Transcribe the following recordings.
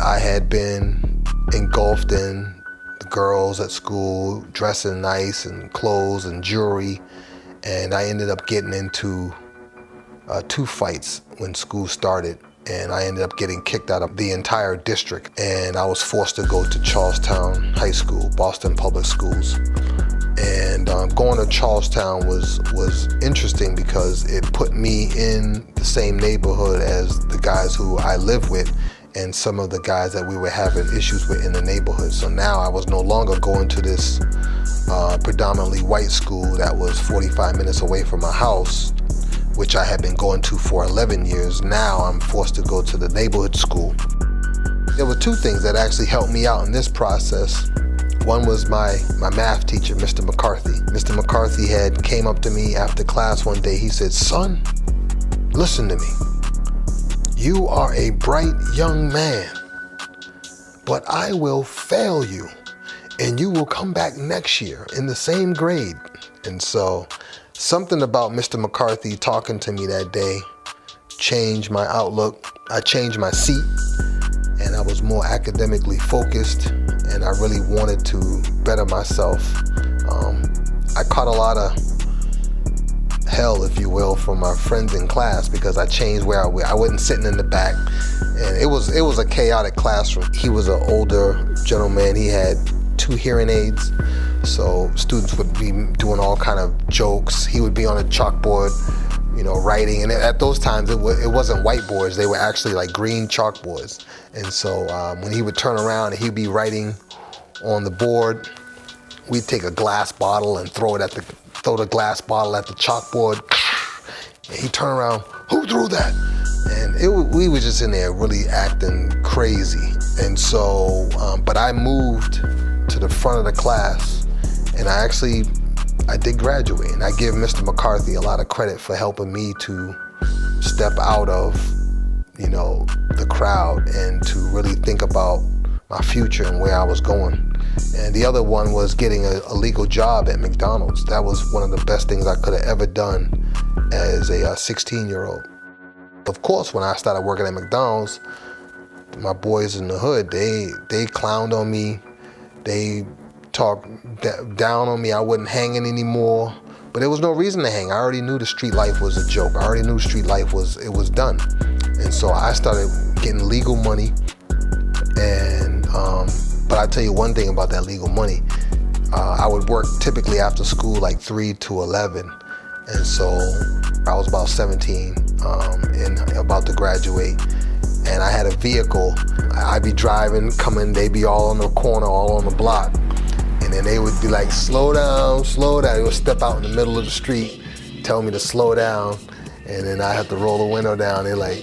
I had been engulfed in the girls at school, dressing nice and clothes and jewelry, and I ended up getting into 2 fights when school started, and I ended up getting kicked out of the entire district, and I was forced to go to Charlestown High School, Boston Public Schools. And going to Charlestown was interesting because it put me in the same neighborhood as the guys who I live with and some of the guys that we were having issues with in the neighborhood. So now I was no longer going to this predominantly white school that was 45 minutes away from my house, which I had been going to for 11 years. Now I'm forced to go to the neighborhood school. There were 2 things that actually helped me out in this process. One was my math teacher, Mr. McCarthy. Mr. McCarthy had came up to me after class one day. He said, "Son, listen to me. You are a bright young man, but I will fail you, and you will come back next year in the same grade." And so something about Mr. McCarthy talking to me that day changed my outlook. I changed my seat, and I was more academically focused, and I really wanted to better myself. I caught a lot of hell, if you will, from my friends in class because I changed where I wasn't sitting in the back, and it was a chaotic classroom. He was an older gentleman. He had 2 hearing aids, so students would be doing all kind of jokes. He would be on a chalkboard, writing, and at those times it wasn't whiteboards. They were actually like green chalkboards. And so when he would turn around and he'd be writing on the board, we'd take a glass bottle and throw the glass bottle at the chalkboard. And he'd turn around, "Who threw that?" And we were just in there really acting crazy. And so, but I moved to the front of the class, and I did graduate. And I give Mr. McCarthy a lot of credit for helping me to step out of, the crowd and to really think about my future and where I was going. And the other one was getting a legal job at McDonald's. That was one of the best things I could have ever done as a 16-year-old. Of course, when I started working at McDonald's, my boys in the hood, they clowned on me. They talked down on me. I wasn't hanging anymore. But there was no reason to hang. I already knew the street life was a joke. I already knew street life was done. And so I started getting legal money. And but I tell you one thing about that legal money. I would work typically after school like 3 to 11. And so I was about 17 and about to graduate. And I had a vehicle. I'd be driving, coming, they'd be all on the corner, all on the block. And then they would be like, "Slow down, slow down." They would step out in the middle of the street, tell me to slow down. And then I had to roll the window down. They're like,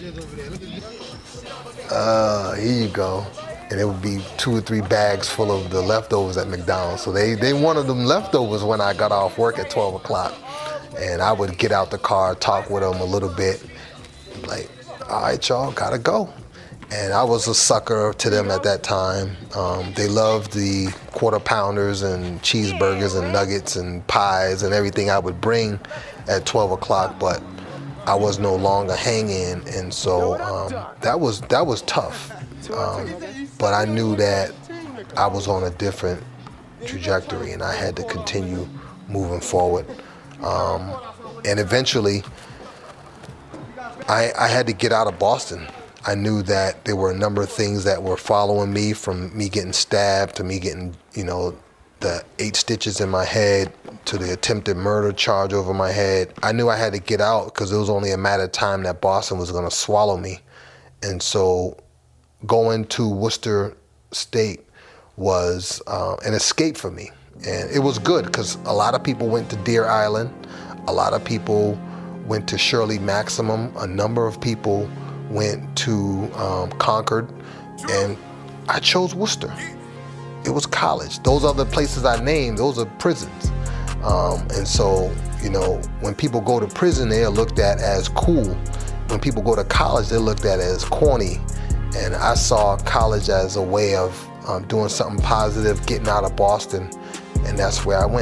"Here you go." And it would be 2 or 3 bags full of the leftovers at McDonald's. So they wanted them leftovers when I got off work at 12 o'clock. And I would get out the car, talk with them a little bit. Like, "All right, y'all, gotta go." And I was a sucker to them at that time. They loved the quarter pounders and cheeseburgers and nuggets and pies and everything I would bring at 12 o'clock, but I was no longer hanging. And so that was tough. But I knew that I was on a different trajectory and I had to continue moving forward. And eventually, I had to get out of Boston. I knew that there were a number of things that were following me, from me getting stabbed to me getting, the 8 stitches in my head to the attempted murder charge over my head. I knew I had to get out because it was only a matter of time that Boston was going to swallow me. And so going to Worcester State was an escape for me. And it was good because a lot of people went to Deer Island. A lot of people went to Shirley Maximum. A number of people went to Concord, and I chose Worcester. It was college. Those other places I named, those are prisons. And so, when people go to prison, they are looked at as cool. When people go to college, they're looked at as corny. And I saw college as a way of doing something positive, getting out of Boston, and that's where I went.